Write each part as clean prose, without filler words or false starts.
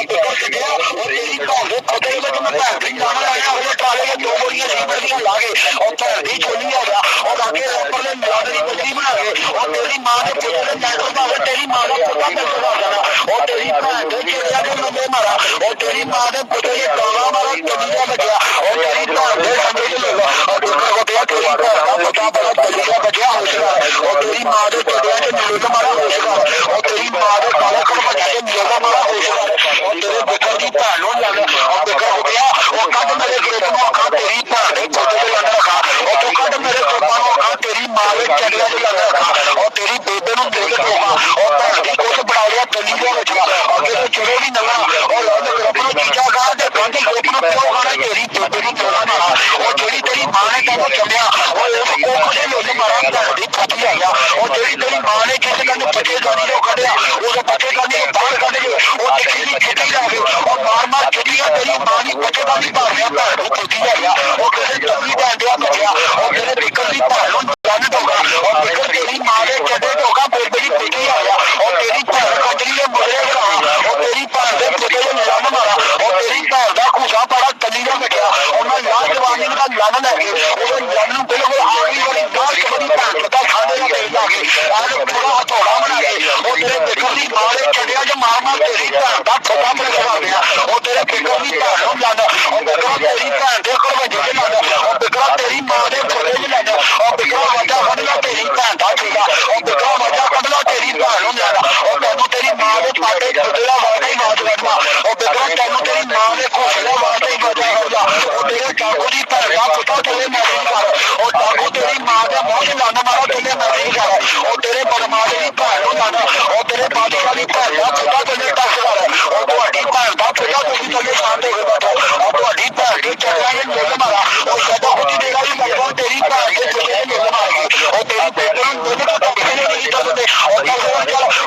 beaker कटिया और तेरी भैन के पुत्र में मैं भैन की जान लाया अगले ट्राले में 2 बोरियां सीमेंट दी ला के और भैन की चोली आ गया और आगे रैपर ने मिलादरी बजरी बना के और तेरी मां ने पुत्र ने लैटर मारे तेरी मां का पुत्र मिलकर आ जाना और तेरी भैन के चेहरा के लंबे मारा और तेरी मां ने पुत्र ने गाना मारा कलीजा बचा और तेरी भैन के संगे से ले लो और बिकर कटिया तेरी भैन का पुत्र बड़ा कलीजा बचा होशियार और तेरी मां के चेहरे से मिलकर मारा होशियार और तेरी मां के काले कल बचा के मिलकर मारा होशियार और तेरे बिकर की भैन नो जाने और बिकर कटिया और कद मेरे ग्रुप में खा तेरी भैन के पुत्र के लंदर रखा और तू कद मेरे ग्रुप में खा तेरी मां के चेहरे से लंदर रखा और तेरी बेबे नु दिल के होगा और भैन की कुछ बड़ा लिया कलीजा बचा और तेरे चलो भी नंगा और लौट ग्रुप में चीजा खा ते गांधी ग्रुप में क्यों खाना तेरी बेबे नु चोला मारा और जेडी तेरी मां ने तेरे चलिया और उस कोखड़े लोग मारा भैन की फटी आ गया और जेडी तेरी मां ने जिस कन बच्चे गानी को कढ़िया उस बच्चे गानी को बाहर कढ़ के और तेरी छुट्टी ला के और मार मार छुट्टियां तेरी मां की बच्चे गानी मार गया भैन की फटी आ गया और तेरे तभी भैन दिया बचा और तेरे बिकर की भैन नु जान दोगा और बिकर तेरी मां के चढ़े दोगा बेबे की फटी आ गया और तेरी भैन कटरी में मुझे करा और तेरी भैन के पुत्र ने लन मारा और तेरी भैन का खूसा पड़ा कलीजा बचा और मैं लाल जवानी का लन लेके और लन बिल्कुल आखिरी वाली गाल कबड़ी भैन चोदा खाने का तेल लाके आज पूरा हथौड़ा बना के और तेरे बिकर की मां ने चढ़िया जो मार मार तेरी भैन का छोटा बना गया और तेरे बिकर की भैन नु लन और बिकर तेरी भैन के कलवजे के लन और बिकर तेरी मां के पुत्र के लन और बिकर वजा कढला तेरी भैन का छोटा और बिकर वजा कढला तेरी भैन नु लन और तेनू तेरी मां के पाटे खुदला वादा ही बात करना और बिकर तेनू तेरी मां के घोसले वादा ही बजा होगा और तेरे डाकू की भैन का पुत्र तेरे मैरिज कर और डाकू तेरी मां के मुंह से लन मारो तेरे मैरिज कर और तेरे बदमाश की भैन नु लन और तेरे बादशाह की भैन का पुत्र तेरे टच कर और तुम्हारी भैन का पुत्र तुसी तेरे सामने हो बैठो और तुम्हारी भैन के चढ़िया ने मिल मारा और सदा कुछ तेरा भी लगभग तेरी भैन के पुत्र ने मिल मारी और तेरी बेटे ने मिल का पक्ष ने नहीं दसदे और चल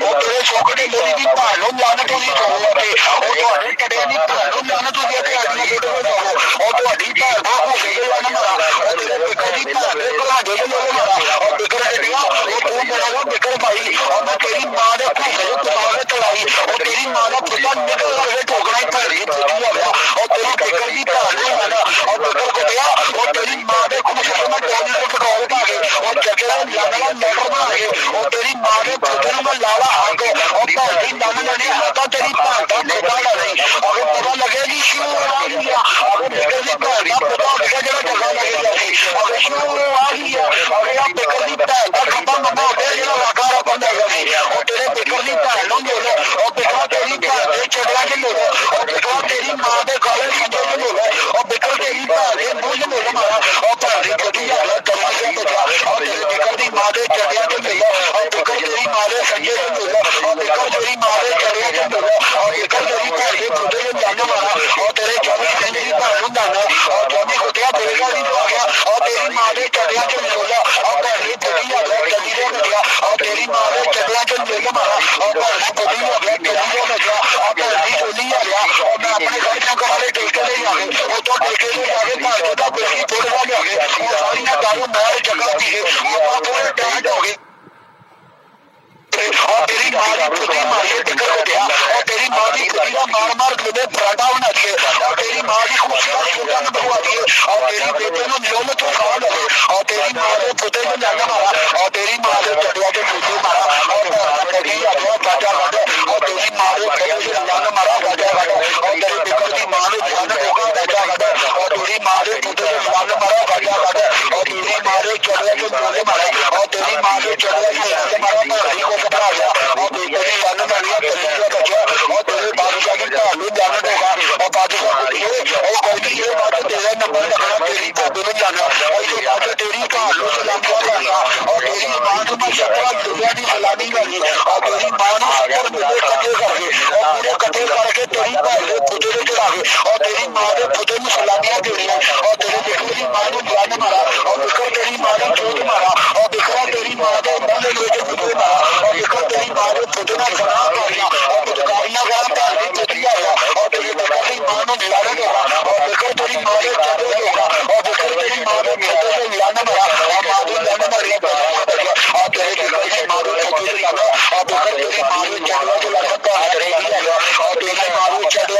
और तेरे छोकरे मेरी भी भैन नु लन तुसी छोड़ो के और तुम्हारे चढ़िया नी भैन नु लन तुसी ते आज ने बेटे को छोड़ो और तुम्हारी भैन का घोसले के लन मारा और तेरे बिकर की भैन के कलाजे के लन मारा और बिकर के दिया और तू मेरा वो बिकर भाई और मैं तेरी मां ने घोसले तुम्हारे चढ़ाई और तेरी मां का पुत्र निकल कर ठोकना ही भैन की फटी आ गया और तेरी बिकर की भैन नु लन और बिकर को दिया और तेरी मां के घोसले में टोली को पेट्रोल पा के और जगह लगला मोटर बना के और तेरी मां के पुत्र में लाला हक और भैन की दम लड़ी माता तेरी भैन का बेटा नहीं अगर पता लगेगी क्यों आ गया अगर बिकर की भैन का पता होगा जरा जगह लगेगा अगर क्यों आ गया अगर आप बिकर की भैन का खत्म मम्मा होगा जरा रखा बंद है और तेरे बिकर की भैन नु ले लो और बिकर तेरी भैन के चढ़िया के ले लो और बिकर तेरी मां के काले खंजर के ले लो और बिकर तेरी भैन के मुंह से ले लो मारा और भैन की फटी आ गया कमाई बचा और तेरे बिकर की मां के चढ़िया के ले लो और बिकर तेरी मां के खंजर के ले लो और बिकर तेरी मां के चढ़िया के ले लो और बिकर तेरी भैन के पुत्र के लन मारा और तेरे 24 घंटे की भैन नु लन और 24 घंटे बेगा दी आ गया और तेरी मां के चढ़िया के ले लो और भैन की फटी आ गया कलीजा बचा और तेरी मां के चढ़िया के ले लो मारा और भैन की फटी आ गया कलीजा बचा और भैन की चोली आ गया और मैं अपने घर के वाले टेके ले आ गए और तो टेके ले आ गए भैन का बेटी थोड़ा सा ले आ गए और सारी ना दारू मार जगह दी है और पूरे टैंक हो गए और तेरी मां की फटी मारी बिकर हो गया और तेरी मां की फटी का मार मार गले पराठा बना दिए और तेरी मां की खुशियां छोटा न बनवा दिए और तेरी बेटे ने मिलों में तो खा लगे और तेरी मां के पुत्र को जाना मारा और तेरी मां के चढ़िया के नीचे मारा और कभी आ गया बाजा बाजा और तेरी मां के खेल से जाना मारा बाजा बाजा और तेरी बिकर की मां ने जाना होगा बाजा बाजा और तेरी मां के पुत्र को जाना मारा बाजा बाजा और तेरी मां के चढ़िया के नीचे मारा और तेरी मां के चढ़िया के नीचे मारा भाई को पकड़ा गया और तेरी लन मारिया कलीजा बचा और तेरे बादशाह की भैन नु जाना होगा और बादशाह को दिए और कोई नहीं ये बात तेरा नंबर लगना तेरी बेबे ने जाना और ये बात तेरी भैन नु सलाम करना और तेरी मां नु मैं शक्ला दुनिया की सलामी करनी और तेरी मां नु सफर मिले कटे करके और पूरे कटे करके तेरी भैन के पुत्र को चढ़ा के और तेरी मां के पुत्र नु सलामियां देनी और तेरे बिकर की मां नु जान मारा और बिकर तेरी मां ने चोट मारा और बिकर तेरी मां के मुंह में लेके मुझे मारा और बिकर तेरी मां के पुत्र ने खड़ा करना और पुतकारियां गया भैन की फटी आ गया और तेरी बिकर की मां नु मिलाने होगा और बिकर तेरी मां के चढ़े होगा और बिकर तेरी मां के पुत्र से लन मारा और मां को लन मारी और तेरे बिकर की मां के पुत्र से लन और बिकर तेरी मां के चढ़े के लन का हट रही है और तेरी मां के चढ़े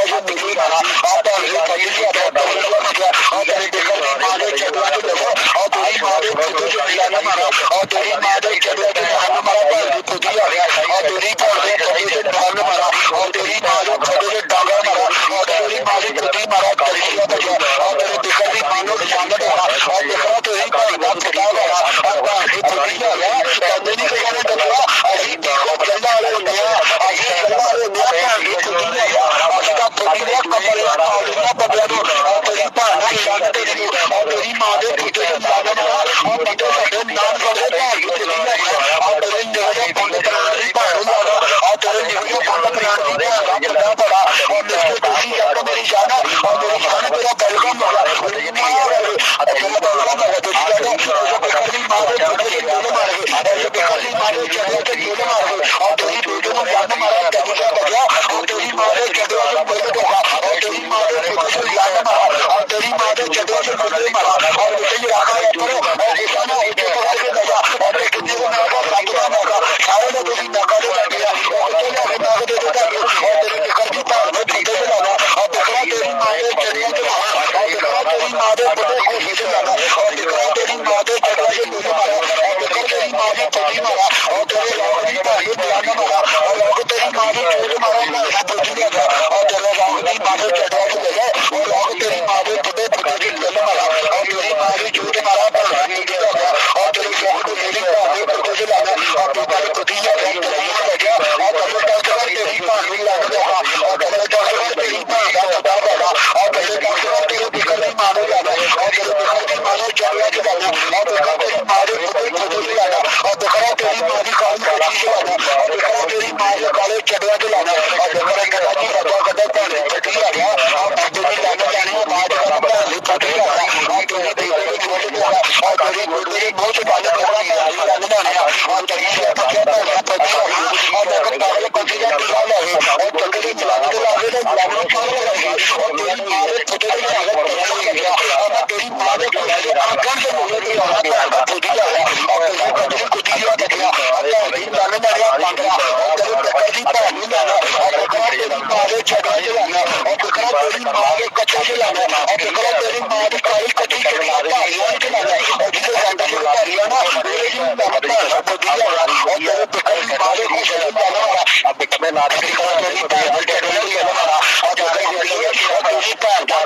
और तेरी माँ दे चढ़िया के जान मारा भैन की पुती आ गया और तेरी भैन दे खड़े से डांग मारा और तेरी माँ दे खड़े से डांगा मारा और तेरी माँ दे पुती मारा चलिया बजा और तेरे दिखर की मानो निशान देगा और दिखरा तेरी भैन का पिता मारा और भैन की पुती आ गया कहते नहीं कि कहने डरवा अभी देखो चलना वाले होते हैं अभी चलना वाले होते हैं भैन की पुती आ गया अभी का पुती ने कपड़े का बदला दो और तेरी भैन का निशान तेरी और तेरी माँ दे पुते से जाना मारा और बंदे साडे नाम करे भैन की पुती आ गया और तेरे निगले बंद कराने की भैन जाना और तेरे निगले बंद कराने की भैन का बड़ा बड़ा और मिस्टर तुसी जाकर मेरी जान और मेरी जान तेरा वेलकम होगा तेरी माँ तेरा वेलकम होगा तुसी जानो जो बेकरी माँ दे पुते से गोले मारे जो बेकरी माँ दे चढ़े के गोले मारे और तेरी बेटे को जान मारा तेरी क्या बजा और तेरी माँ दे चढ़े से गोले होगा और तेरी माँ दे पुते से जान मारा और तेरी माँ दे चढ़े से गोले मारा और मुझे रखा है पर और निशाना ऊंचे पकड़ के दजा और कितने को नागा सातवा नागा सारे ने तुसी नागा दे दिया और चले आगे नागा दे देता और तेरे बेकर की पार में पुते से लाना और बेकरा तेरी माँ दे चढ़िया के मारा और बेकरा तेरी माँ दे पुते को से लाना और बेकरा तेरी माँ दे चढ़िया से गोले मारा और बेकर तेरी माँ दे पुती मारा और तेरे लोग की भाई जान मारा और लोग तेरी माँ दे चोट मारा ना पुती लगा और तेरे लोग की माँ दे चढ़िया के ले और लोग तेरी माँ दे पुते पुते के गोले मारा और तेरी माँ दे चोट मारा भैन की लगा और तेरे लोग को मेरी भैन दे पुते से लाना और बेकर पुती ने तेरी लगा और तेरे डॉक्टर तेरी भैन की लगा और तेरे डॉक्टर तेरी भैन का पता लगा और तेरे डॉक्टर तेरे बेकर की मां ने लगा और तेरे बेकर की मां ने चढ़िया के लगा और बेकर तेरी मां ने पुते से लगा और बेकर तेरी मां की काली कोठी से लगा और बेकर तेरी मां ने काले चढ़िया के लगा और बेकर कहता जी रजा कदा भैन पटी आ गया और बाबू की लाने जाने बाद का भैन पटी आ गया और तेरे बेटे को छोड़ दिया और तेरे बेटे की बहुत बात करवा गया लाने जाने और तेरी से पटी भैन पटी आ गया और बेकर पागल पटी का टीका लगे और चक्कर मिलाने के लागे तो मिलाने के लगे और तेरी मां ने पुते से लगा गया और तेरी मां ने पुते आंखों से बोले कि और भैन का पुती आ गया और तेरी कदरी कुटी दिया गया और भैन लाने जाने पागल और तेरे बेकर की भैन लाना और बेकर तेरी मां ने चढ़ा के लाना और बेकर तेरी मां ने कच्चे से लाना और बेकर तेरी मां की काली कच्ची चढ़िया भाइयों के लाना और जिसे सेंटर से भाइयों ना मेरे जी लाना भैन का पुती आ गया और तेरे बेकर की मां ने खुश से लाना अब बेकर में लाने की तेरी भैन ने चढ़ा के लाना और बेकर तेरी भैन का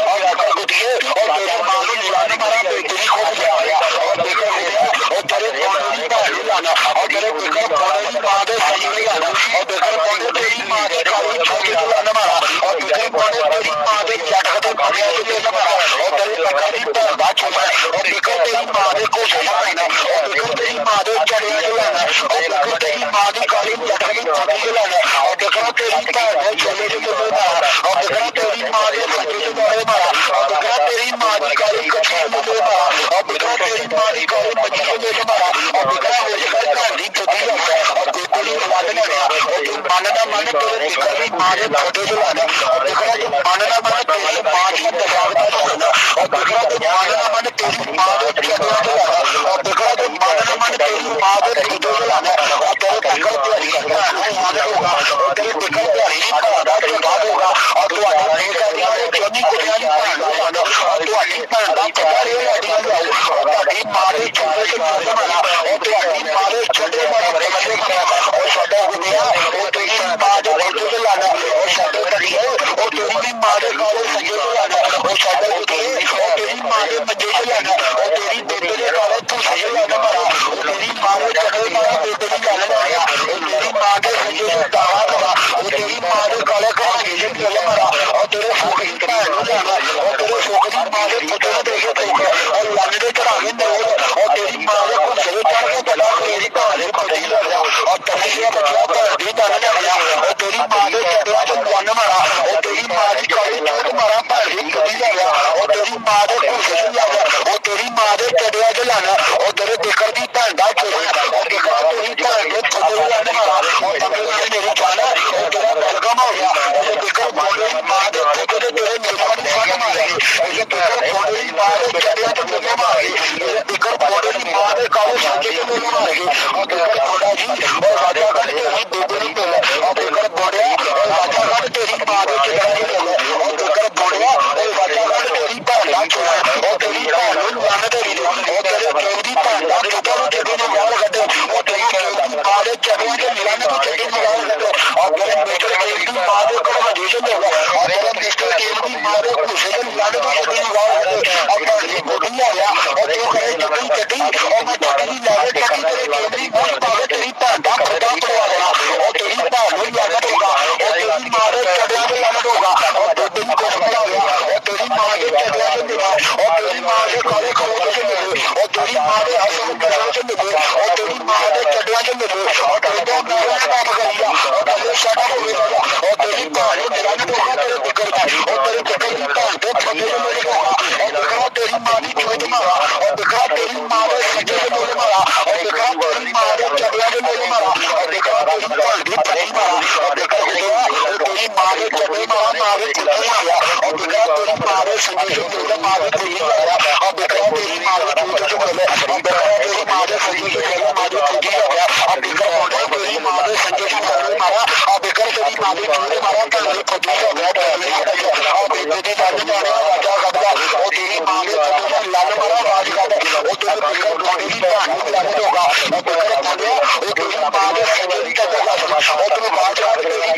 और बेकर कुटिए और तेरी मां ने लाने मारा बेटी खुद से आ गया और बेकर हो गया और तेरे बॉडी भैन लाना और तेरे बेकर बॉडी मां दे सही नहीं लाना और बेकर बॉडी तेरी मां के काली छोटे से लाना मारा और बेकर बॉडी तेरी मां दे चटक के भागे से लेना मारा और तेरे बेकर की भैन का छोड़ा और बेकर तेरी मां दे को सही लाना और बेकर तेरी मां दे चढ़िया के लाना और बेकर तेरी मां की काली चटक के भागे से लाना और बेकर तेरी भैन ने चले से ले मारा और बेकर तेरी मां दे सच्चे से मारे मारा और बेकर तेरी मां की काली कच्ची से ले मारा और बेकर तेरी मां की काली मच्छी से ले मारा और बेकर हो जाकर गांधी पुती लगा और गोली मारने लगा और तू मानना मन तेरे बेकर की मां ने छोटे से लाना और बेकर तू मानना मन तेरी मां की दगावता छोड़ना और बेकर तू मानना मन तेरी मां ने चढ़ा के लाना और बेकर तू मानना मन तेरी मां ने पुते से लाना और तेरे बेकर तेरी भैन होगा और तेरे बेकर तेरी भैन का चढ़ा होगा और तू आगे बेकर की चोनी कुटिया की भैन लाना और तू आगे भैन का पता रे अड़ियां लाओ और ताड़ी मां ने छोटे से गोले मारा और तू आगे मां ने छोटे मारा बड़े मारा और साडा हो गया और तेरी मां ने पुते से लाना और साडे करिए और तेरी भी मां ने काले सजे से लाना और साडे कुटिए और तेरी मां ने मंजे से लाना और तेरी बेटे ने काले भूसे से लाना मारा और तेरी मां ने चढ़े मारा बेटे की लाना मारा और तेरी मां के सजे से दावा मारा और तेरी मां ने काले कहानी से चले मारा और तेरे फोक की भैन को लाना और तेरे फोक की मां ने पुते ने देखे फोक और लाने दे चढ़ावे नरोड़ और तेरी मां ने खुद से चढ़ के बड़ा मेरी भैन ने पटी लगा और तभी ये बच्चा भैन भी लाने लगा और तेरी मां ने चढ़ा से वन मारा और तेरी मां की काली चोट मारा भैन भी पटी लगा और तेरी मां ने खुद से लगा और तेरी मां ने चढ़ा के लाना और तेरे बेकर की भैन का छोड़ा और बेकर तेरी भैन ने पुते से लाने मारा और तभी मेरी जान और तेरा वेलकम हो गया और बेकर बॉडी मां ने पुते से तेरे निर्माण की फट मारेगी ये बेकर बॉडी मां ने चढ़ा के गोले मारेगी ये बेकर बॉडी मां ने काले सजे के गोले मारेगी और बेकर बॉडा जी और राजा का तेरी बेटे ने बोला और बेकर बॉडा और राजा का तेरी मां ने चढ़ा के बोला और बेकर बॉडा और राजा का तेरी भैन का छोड़ा और तेरी भैन को लाने तेरी और तेरे प्रेम की भैन का छोटा ਨਿਗਰਾਨੀ ਤੋਂ ਚੱਡੀ ਨਿਗਾਹ ਕਰਦੇ ਔਰ ਤੇਰੇ ਮਿਸਟਰ ਕੇਮ ਦੀ ਮਾਂ ਦੇ ਕਨਵਰਜੇਸ਼ਨ ਹੋਗਾ ਔਰ ਤੇਰੇ ਮਿਸਟਰ ਕੇਮ ਦੀ ਮਾਂ ਦੇ ਘੁੱਸੇ ਦੇ ਨਿਗਰਾਨੀ ਤੋਂ ਚੱਡੀ ਨਿਗਾਹ ਕਰਦੇ ਔਰ ਤੁਹਾਡੀ ਗੋਡੀ ਆ ਗਿਆ ਔਰ ਤੂੰ ਕਰੇ ਚੱਡੀ ਚੱਡੀ ਔਰ ਮੈਂ ਚੱਡੀ ਦੀ ਲੈ ਕੇ ਚੱਡੀ ਤੇਰੇ ਕੇਮ ਦੀ ਮੂੰਹ ਪਾ ਕੇ ਤੇਰੀ ਭੈਣ ਦਾ ਖੱਡਾ ਪੜਵਾ ਦੇਣਾ ਔਰ ਤੇਰੀ ਭੈਣ ਨੂੰ ਲਾਨਤ ਹੋਗਾ ਔਰ ਤੇਰੀ ਮਾਂ ਦੇ ਚੱਡਿਆਂ ਤੇ ਲਾਨਤ ਹੋਗਾ ਔਰ ਦੁੱਧ ਨੂੰ ਕੁਛ ਬਣਾ ਗਿਆ ਔਰ ਤੇਰੀ ਮਾਂ ਦੇ ਚੱਡਿਆਂ ਤੇ ਮਿਲਾ ਔਰ ਤੇਰੀ ਮਾਂ ਦੇ ਕਾਲੇ ਖੋਲ ਚ ਮਿਲੇ ਔਰ ਤੇਰੀ ਮਾਂ ਦੇ ਹਸਨ ਗਲਾਂ ਚ ਮਿਲੇ ਔਰ ਤੇਰੀ ਮਾਂ ਦੇ ਚੱਡਿਆਂ ਚ ਮਿਲੇ ਔਰ ਤੇਰੇ ਮੂੰਹ ਚ ਕੰਮ ਕਰੀਆ ਔਰ ਤੇਰੇ ਸਾਡਾ ਹੋਵੇਗਾ ਔਰ ਤੇਰੀ ਭੈਣ ਨੂੰ ਨਿਗਰਾਨੀ ਹੋਗਾ ਤੇਰੇ ਬਿਕਰ ਦਾ ਔਰ ਤੇਰੇ ਬਿਕਰ ਦੀ ਭੈਣ ਦੇ ਥੱਲੇ ਚ ਮਿਲ ਹੋਗਾ ਔਰ ਬਿਕਰਾ ਤੇਰੀ ਮਾਂ ਦੀ ਚੋਟ ਮਾਰਾ ਔਰ ਬਿਕਰਾ ਤੇਰੀ ਮਾਂ ਦੇ ਸੱਜੇ ਚ ਮਿਲ ਮਾਰਾ ਔਰ ਬਿਕਰਾ ਤੇਰੀ ਮਾਂ ਦੇ ਚੱਡਿਆਂ ਚ ਮਿਲ ਮਾਰਾ ਔਰ ਬਿਕਰਾ ਤੇਰੀ ਭੈਣ ਦੀ ਪੱਟੀ ਮਾਰਾ ਔਰ ਬਿਕਰਾ ਤੇਰੀ ਮਾਂ ਦੇ ਚੱਡੇ ਮਾਰਾ ਮਾਂ ਦੇ ਚੁੱਕੇ ਮਾਰਿਆ ਔਰ ਬਿਕਰਾ ਤੇਰੀ ਮਾਂ ਦੇ ਸੰਜੇ ਚ ਮਿਲ ਮਾਂ ਦੇ ਚੁੱਕੇ ਮਾਰਿਆ ਔਰ ਬਿਕਰਾ ਤੇਰੀ ਮਾਂ ਦੇ ਚੁੱਕੇ ਚ ਮਿਲ ਔਰ ਬਿਕਰਾ ਤੇਰੀ ਮਾਂ ਦੇ ਸੰਜੇ ਚ ਮਿਲ ਮਾਂ ਦੇ ਚੁੱਕੇ ਮਾਰਿਆ ਔਰ ਬਿਕਰਾ ਤੇਰੀ ਮਾਂ ਦੇ ਸੰਜੇ ਚ ਮਿਲ ਮਾਰਾ ਔਰ ਬਿਕਰਾ ਤੇਰੀ ਮਾਂ ਦੇ ਚੁੱਕੇ ਮਾਰਿਆ ਤਾਂ ਇਹ ਫੱਟੀ ਹੋ ਗਿਆ ਔਰ ਬੇਬੇ ਦੀ ਗੱਲ ਮਾਰਿਆ ਰਾਜਾ ਕਰਦਾ ਉਹ ਤੇਰੀ ਮਾਂ ਦੇ ਚੱਡੇ ਚ ਲੰਨ ਮਾਰਾ ਰਾਜ ਕਰਦਾ ਉਹ ਤੇਰੇ ਬਿਕਰਾ ਗੋਡੇ ਦੀ ਭੈਣ ਨੂੰ ਲੱਗ ਹੋਗਾ ਉਹ ਬਿਕਰਾ ਕਹਿੰਦੇ ਉਹ ਤੇਰੀ ਮਾਂ ਦੇ ਸੰਜੇ ਦੀ ਚੱਡਾ ਉਹ ਤੈਨੂੰ ਬਾਤ ਕਰ ਤੇਰੀ